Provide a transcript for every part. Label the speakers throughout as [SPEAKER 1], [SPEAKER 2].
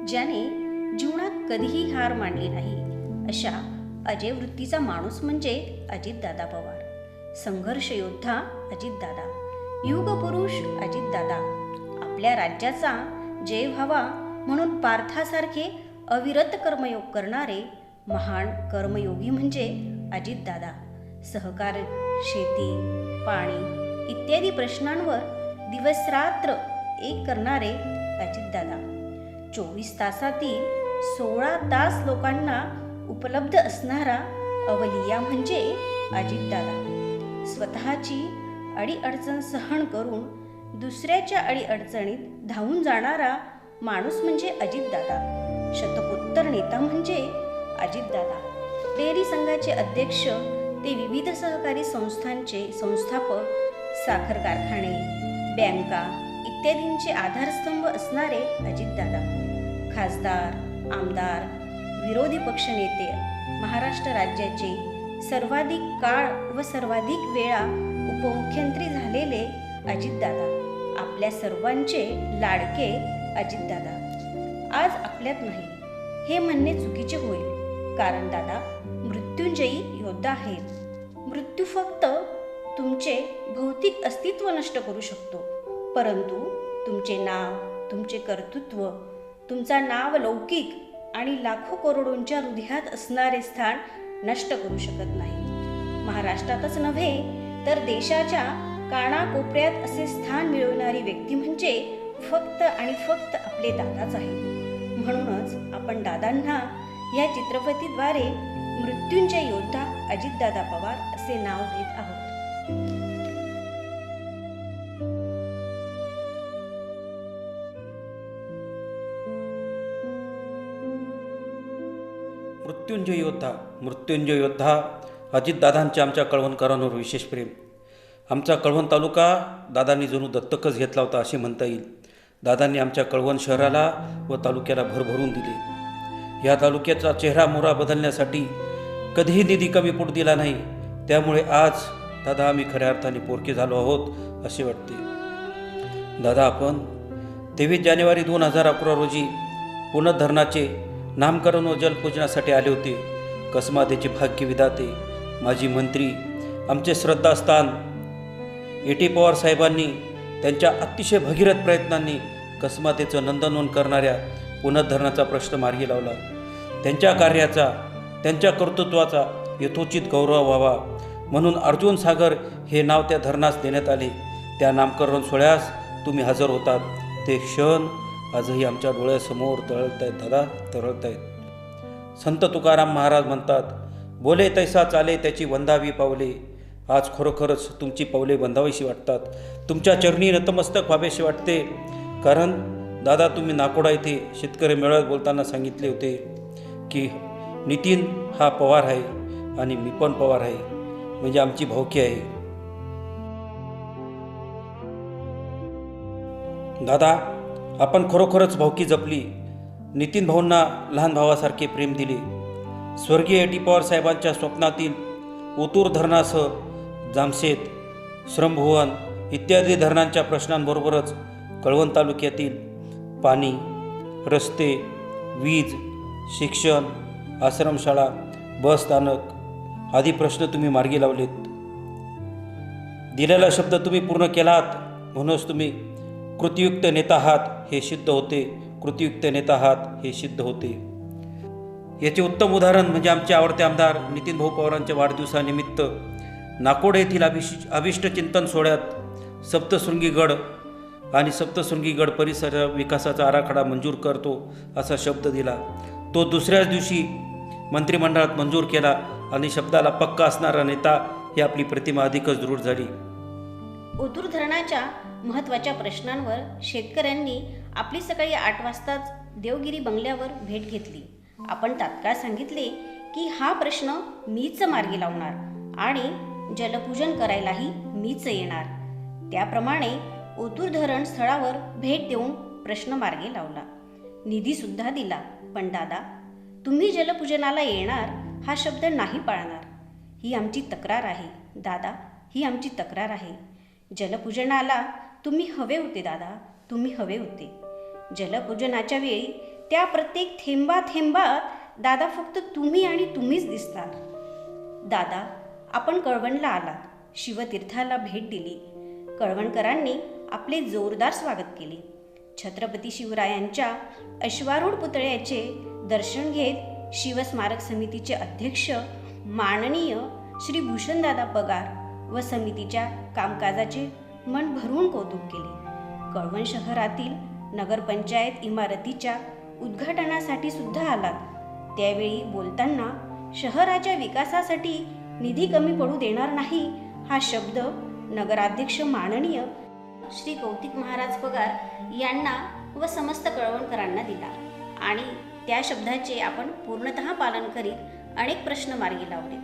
[SPEAKER 1] ज्याने जीवनात कधीही हार मानली नाही अशा अजय वृत्तीचा माणूस म्हणजे अजितदादा पवार. संघर्ष योद्धा अजितदादा, युगपुरुष अजितदादा. आपल्या राज्याचा जय व्हावा म्हणून पार्थासारखे अविरत कर्मयोग करणारे महान कर्मयोगी म्हणजे अजितदादा. सहकार, शेती, पाणी इत्यादी प्रश्नांवर दिवसरात्र एक करणारे अजितदादा. 24 तासातील 16 तास लोकांना उपलब्ध असणारा अवलिया म्हणजे अजितदादा. स्वतःची अडीअडचण सहन करून दुसऱ्याच्या अडीअडचणीत धावून जाणारा माणूस म्हणजे अजितदादा. शतकोत्तर नेता म्हणजे अजितदादा. डेअरी संघाचे अध्यक्ष ते विविध सहकारी संस्थांचे संस्थापक, साखर कारखाने, बँका इत्यादींचे आधारस्तंभ असणारे अजितदादा. खासदार, आमदार, विरोधी पक्षनेते, महाराष्ट्र राज्याचे सर्वाधिक काळ व सर्वाधिक वेळा उपमुख्यमंत्री झालेले अजितदादा. आपल्या सर्वांचे लाडके अजितदादा आज आपल्यात नाही हे म्हणणे चुकीचे होईल, कारण दादा मृत्युंजयी योद्धा आहेत. मृत्यू फक्त तुमचे भौतिक अस्तित्व नष्ट करू शकतो, परंतु तुमचे नाव, तुमचे कर्तृत्व, तुमचा नावलौकिक आणि लाखो करोडोंच्या हृदयात असणारे स्थान नष्ट करू शकत नाही. महाराष्ट्रातच नव्हे तर देशाच्या कानाकोपऱ्यात असे स्थान मिळवणारी व्यक्ती म्हणजे फक्त आणि फक्त आपले दादाच आहेत. म्हणूनच आपण दादांना या चित्रफतीद्वारे मृत्युंजय योद्धा अजितदादा पवार असे नाव देत आहोत.
[SPEAKER 2] मृत्युंजय योद्धा अजितदादांचे आमच्या कळवणकरांवर विशेष प्रेम. आमचा कळवण तालुका दादांनी जणू दत्तकच घेतला होता असे म्हणता येईल. दादांनी आमच्या कळवण शहराला व तालुक्याला भरभरून दिले. या तालुक्याचा चेहरा मोहरा बदलण्यासाठी कधीही निधी कमी पडू दिला नाही. त्यामुळे आज दादा आम्ही खऱ्या अर्थाने पोरके झालो आहोत असे वाटते. दादा आपण 23 जानेवारी 2011 रोजी पुनर्धरणाचे नामकरण व जलपूजनासाठी आले होते. कसमादेचे भाग्य विधाते, माजी मंत्री, आमचे श्रद्धास्थान ए.टी. पवार साहेबांनी त्यांच्या अतिशय भगीरथ प्रयत्नांनी कसमातेचं नंदनवन करणाऱ्या पुनर्धरणाचा प्रश्न मार्गी लावला. त्यांच्या कार्याचा, त्यांच्या कर्तृत्वाचा यथोचित गौरव व्हावा म्हणून अर्जुन सागर हे नाव त्या धरणास देण्यात आले. त्या नामकरण सोहळ्यास तुम्ही हजर होतात. ते क्षण आजही आमच्या डोळ्यासमोर तरळत आहेत दादा, तरळत आहेत. संत तुकाराम महाराज म्हणतात, बोले तैसा चाले त्याची वंदावी पावले. आज खरोखरच तुमची पावले वंदावीशी वाटतात. तुमच्या चरणी नतमस्तक व्हावेशी वाटते. कारण दादा तुम्ही नाकोडा येथे शेतकरी मेळाव्यात बोलताना सांगितले होते की नितीन हा पवार आहे आणि मी पण पवार आहे, म्हणजे आमची भावकी आहे. दादा आपण खरोखरच भावकी जपली. नितीन भाऊंना लहान भावासारखे प्रेम दिले. स्वर्गीय ए.टी. पवार साहेबांच्या स्वप्नातील ओतूर धरणासह जामशेत, श्रमभुवन इत्यादी धरणांच्या प्रश्नांबरोबरच कळवण तालुक्यातील पाणी, रस्ते, वीज, शिक्षण, आश्रमशाळा, बस स्थानक आदी प्रश्न तुम्ही मार्गी लावलेत. दिलेला शब्द तुम्ही पूर्ण केलात, म्हणूनच तुम्ही कृतीयुक्त नेता आहात हे सिद्ध होते. कृतीयुक्त नेता आहात हे सिद्ध होते. याचे उत्तम उदाहरण म्हणजे आमचे आवडते आमदार नितीन भाऊ पवारांच्या वाढदिवसानिमित्त नाकोड येथील अभिष्ट चिंतन सोहळ्यात सप्तशृंगीगड आणि सप्तशृंगीगड परिसर विकासाचा आराखडा मंजूर करतो असा शब्द दिला. तो दुसऱ्याच दिवशी मंत्रिमंडळात मंजूर केला आणि शब्दाला पक्का असणारा नेता ही आपली प्रतिमा अधिकच दृढ झाली.
[SPEAKER 1] ओतूर धरणाच्या महत्त्वाच्या प्रश्नांवर शेतकऱ्यांनी आपली सकाळी 8 वाजताच देवगिरी बंगल्यावर भेट घेतली. आपण तात्काळ सांगितले की हा प्रश्न मीच मार्गी लावणार आणि जलपूजन करायलाही मीच येणार. त्याप्रमाणे ओतूर धरण स्थळावर भेट देऊन प्रश्न मार्गी लावला. निधीसुद्धा दिला. पण दादा तुम्ही जलपूजनाला येणार हा शब्द नाही पाळणार, ही आमची तक्रार आहे. दादा ही आमची तक्रार आहे. जलपूजनाला तुम्ही हवे होते दादा, तुम्ही हवे होते. जलपूजनाच्या वेळी त्या प्रत्येक थेंबात दादा फक्त तुम्ही आणि तुम्हीच दिसतात. दादा, आपण कळवणला आलात, शिवतीर्थाला भेट दिली. कळवणकरांनी आपले जोरदार स्वागत केले. छत्रपती शिवरायांच्या अश्वारूढ पुतळ्याचे दर्शन घेत शिवस्मारक समितीचे अध्यक्ष माननीय श्री भूषणदादा पगार व समितीच्या कामकाजाचे मन भरून कौतुक केले. कळवण शहरातील नगरपंचायत इमारतीच्या उद्घाटनासाठी सुद्धा आलात. त्यावेळी बोलताना शहराच्या विकासासाठी निधी कमी पडू देणार नाही हा शब्द नगराध्यक्ष माननीय श्री कौतिक महाराज पगार यांना व समस्त कळवणकरांना दिला आणि त्या शब्दाचे आपण पूर्णतः पालन करीत अनेक प्रश्न मार्गी लावले.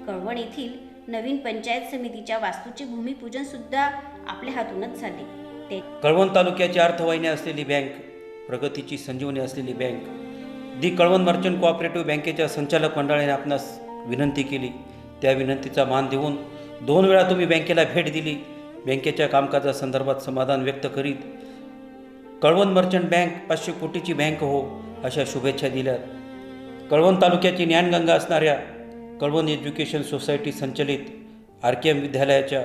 [SPEAKER 1] कळवण येथील नवीन पंचायत समितीच्या वास्तूचे भूमिपूजन सुद्धा आपल्या हातूनच झाले. ते
[SPEAKER 2] कळवण तालुक्याची अर्थवाहिनी असलेली बँक, प्रगतीची संजीवनी असलेली बँक, दी कळवण मर्चंट कोऑपरेटिव्ह बँकेच्या संचालक मंडळाने आपणास विनंती केली. त्या विनंतीचा मान देऊन 2 वेळा तुम्ही बँकेला भेट दिली. बँकेच्या कामकाजासंदर्भात समाधान व्यक्त करीत कळवण मर्चंट बँक 500 कोटीची बँक हो अशा शुभेच्छा दिल्यात. कळवण तालुक्याची ज्ञानगंगा असणाऱ्या कळवण एज्युकेशन सोसायटी संचलित RKM विद्यालयाच्या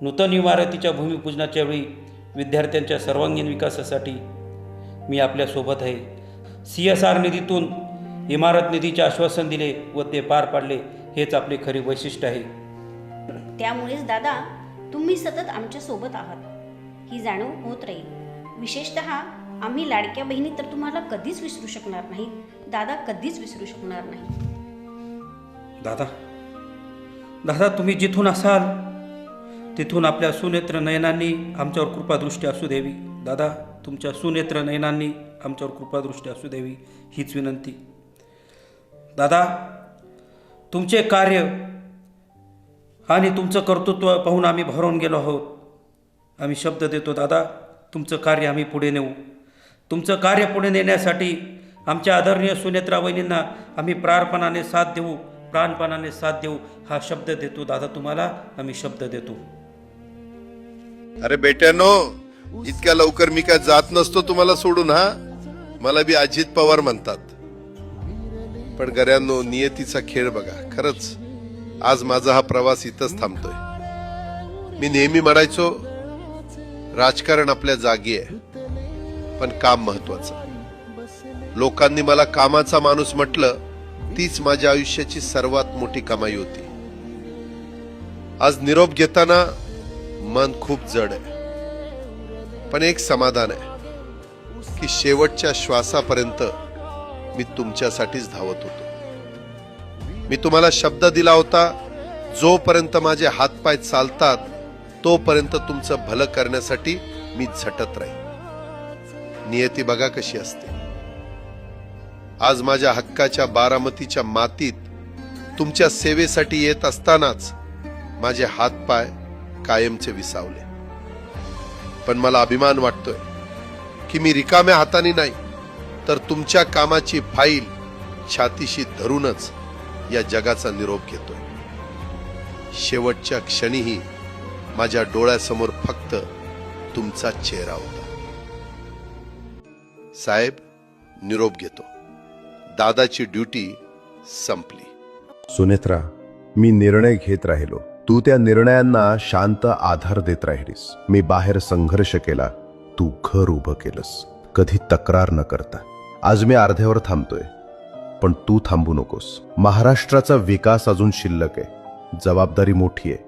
[SPEAKER 2] नूतन इमारतीच्या भूमिपूजनाच्या वेळी विद्यार्थ्यांच्या सर्वांगीण विकासासाठी मी आपल्यासोबत आहे. CSR निधीतून इमारत निधीचे आश्वासन दिले व ते पार पाडले, हेच आपले खरे वैशिष्ट्य आहे.
[SPEAKER 1] त्यामुळेच दादा, तुम्ही सतत आमच्या सोबत आहात ही जाणीव होत राहील. विशेषतः आम्ही लाडक्या बहिणी तर तुम्हाला कधीच विसरू शकणार नाही दादा, कधीच विसरू शकणार नाही.
[SPEAKER 2] दादा, तुम्ही जिथून असाल तिथून आपल्या सुनेत्र नयनांनी आमच्यावर कृपादृष्टी असू द्यावी. दादा, तुमच्या सुनेत्र नयनांनी आमच्यावर कृपादृष्टी असू द्यावी हीच विनंती. दादा, तुमचे कार्य आणि तुमचं कर्तृत्व पाहून आम्ही भारावून गेलो आहोत. आम्ही शब्द देतो दादा, तुमचं कार्य आम्ही पुढे नेऊ. तुमचं कार्य पुढे नेण्यासाठी आमच्या आदरणीय सुनेत्रा वहिनींना आम्ही प्राणपणाने साथ देऊ हा शब्द देतो. दादा, तुम्हाला आम्ही शब्द देतो.
[SPEAKER 3] अरे बेट्यानो, इतक्या लवकर मी काय जात नसतो तुम्हाला सोडून. हा, मला बी अजित पवार म्हणतात. पण गऱ्यांनो, नियतीचा खेळ बघा. खरंच आज माझा हा प्रवास इथंच थांबतोय. मी नेहमी म्हणायचो राजकारण आपल्या जागी आहे, पण काम महत्वाचं. लोकांनी मला कामाचा माणूस म्हटलं, तीच माझ्या आयुष्याची सर्वात मोठी कमाई होती. आज निरोप घेताना मन खूप जड आहे, पण एक समाधान आहे की शेवटच्या श्वासापर्यंत मी तुमच्यासाठीच धावत होतो. मी तुम्हाला शब्द दिला होता, जोपर्यंत माझे हातपाय चालतात तोपर्यंत तुमचं भलं करण्यासाठी मी झटत राहील. नियती बघा कशी असते. आज माझ्या हक्काच्या बारामतीच्या मातीत तुमच्या सेवेसाठी येत असतानाच माझे हातपाय कायमचे विसावले. पण मला अभिमान वाटतोय की मी रिकाम्या हाताने नाही, तर तुमच्या कामाची फाईल छातीशी धरूनच या जगाचा निरोप घेतोय. शेवटच्या क्षणीही माझ्या डोळ्यासमोर फक्त तुमचा चेहरा होता. साहेब, निरोप घेतो. दादाची ड्युटी संपली.
[SPEAKER 4] सुनेत्रा, मी निर्णय घेत राहिलो. तू त्या निर्णयांना शांत आधार देत राहिलीस. मी बाहेर संघर्ष केला, तू घर उभं केलंस, कधी तक्रार न करता. आज मी अर्ध्यावर थांबतोय, पण तू थांबू नकोस. महाराष्ट्राचा विकास अजून शिल्लक आहे. जबाबदारी मोठी आहे,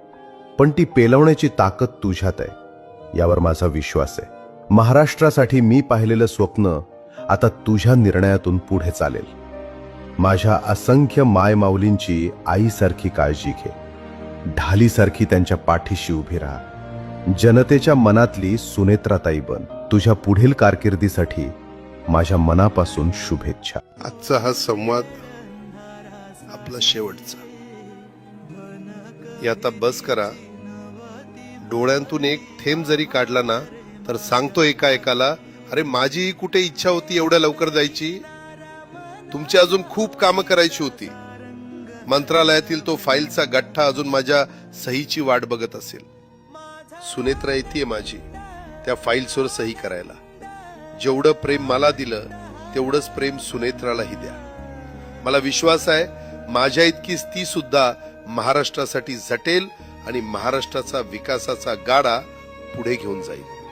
[SPEAKER 4] पण ती पेलवण्याची ताकद तुझ्यात आहे, यावर माझा विश्वास आहे. महाराष्ट्रासाठी मी पाहिलेलं स्वप्न आता तुझ्या निर्णयातून पुढे चालेल. माझ्या असंख्य मायमाऊलींची आईसारखी काळजी घे. ढालीसारखी त्यांच्या पाठीशी उभी राहा. जनतेच्या मनातली सुनेत्राताई बन. तुझ्या पुढील कारकिर्दीसाठी माझ्या मनापासून शुभेच्छा.
[SPEAKER 3] आजचा हा संवाद आपला शेवटचा. आता बस करा. डोळ्यांतून एक थेंब जरी काढला ना, तर सांगतो एका एकाला, अरे माझी कुठे इच्छा होती एवढ्या लवकर जायची. तुमची अजून खूप कामं करायची होती. मंत्रालयातील तो फाईलचा गठ्ठा अजून माझ्या सहीची वाट बघत असेल. सुनेत्रा येते माझी त्या फाईल्सवर सही करायला. जेवढं प्रेम मला दिलं तेवढंच प्रेम सुनेत्रालाही द्या. मला विश्वास आहे माझ्या इतकीच ती सुद्धा महाराष्ट्रासाठी झटेल आणि महाराष्ट्राचा विकासाचा गाडा पुढे घेऊन जाईल.